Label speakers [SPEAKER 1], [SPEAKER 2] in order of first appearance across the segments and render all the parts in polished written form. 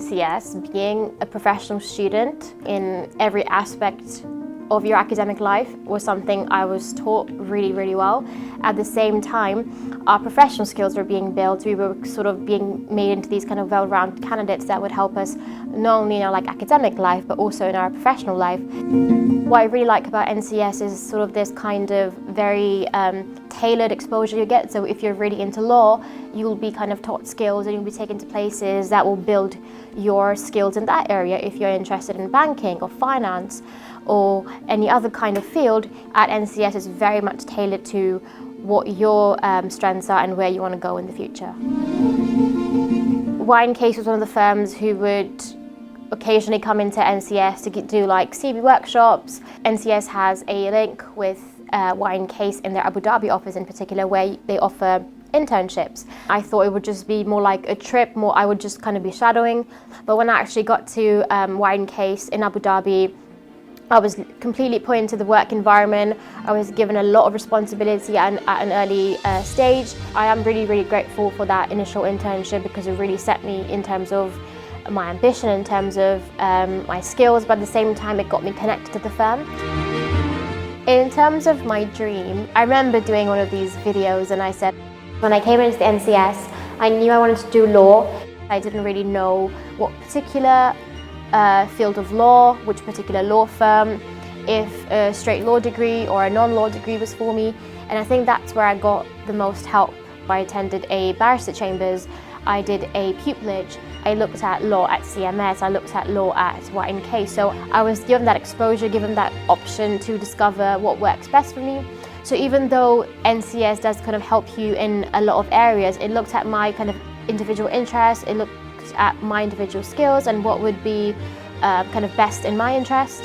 [SPEAKER 1] NCS, being a professional student in every aspect of your academic life was something I was taught really, really well. At the same time, our professional skills were being built. We were sort of being made into these kind of well-rounded candidates that would help us not only in our academic life, but also in our professional life. What I really like about NCS is sort of this kind of very tailored exposure you get. So if you're really into law, you'll be kind of taught skills and you'll be taken to places that will build your skills in that area. If you're interested in banking or finance or any other kind of field, at NCS is very much tailored to what your strengths are and where you want to go in the future. Case was one of the firms who would occasionally come into NCS to do CB workshops. NCS has a link with Case in their Abu Dhabi office in particular, where they offer internships. I thought it would just be more like a trip, I would just kind of be shadowing. But when I actually got to Case in Abu Dhabi, I was completely put into the work environment. I was given a lot of responsibility at an early stage. I am really, really grateful for that initial internship because it really set me in terms of my ambition, in terms of my skills, but at the same time it got me connected to the firm. In terms of my dream, I remember doing one of these videos and I said, when I came into the NCS, I knew I wanted to do law. I didn't really know what particular field of law, which particular law firm, if a straight law degree or a non-law degree was for me. And I think that's where I got the most help. I attended a barrister chambers, I did a pupillage, I looked at law at CMS, I looked at law at Case. So I was given that exposure, given that option to discover what works best for me. So even though NCS does kind of help you in a lot of areas, it looked at my kind of individual interests, it looked at my individual skills and what would be kind of best in my interest.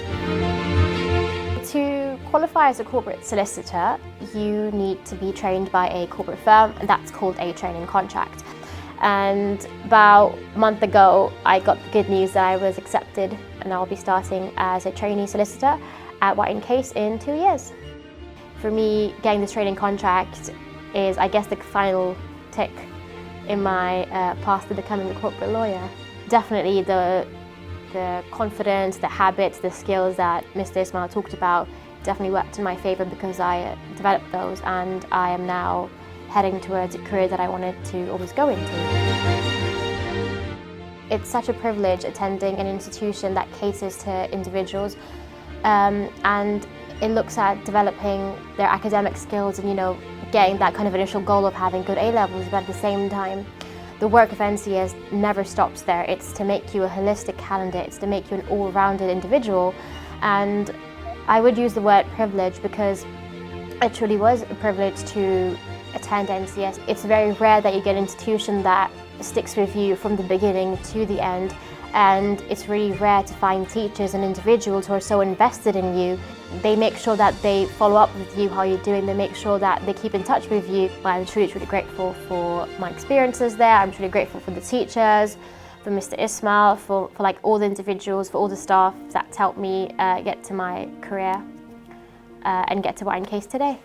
[SPEAKER 1] To qualify as a corporate solicitor, you need to be trained by a corporate firm, and that's called a training contract. And about a month ago, I got the good news that I was accepted and I'll be starting as a trainee solicitor at Case in 2 years. For me, getting this training contract is, I guess, the final tick in my path to becoming a corporate lawyer. Definitely the confidence, the habits, the skills that Mr. Ismail talked about definitely worked in my favour because I developed those, and I am now heading towards a career that I wanted to always go into. It's such a privilege attending an institution that caters to individuals and it looks at developing their academic skills and getting that kind of initial goal of having good A-levels, but at the same time, the work of NCS never stops there. It's to make you a holistic candidate, it's to make you an all-rounded individual. And I would use the word privilege because it truly was a privilege to attend NCS. It's very rare that you get an institution that sticks with you from the beginning to the end. And it's really rare to find teachers and individuals who are so invested in you. They make sure that they follow up with you, how you're doing. They make sure that they keep in touch with you. I'm truly, truly grateful for my experiences there. I'm truly grateful for the teachers, for Mr. Ismail, for all the individuals, for all the staff that's helped me get to my career and get to Case today.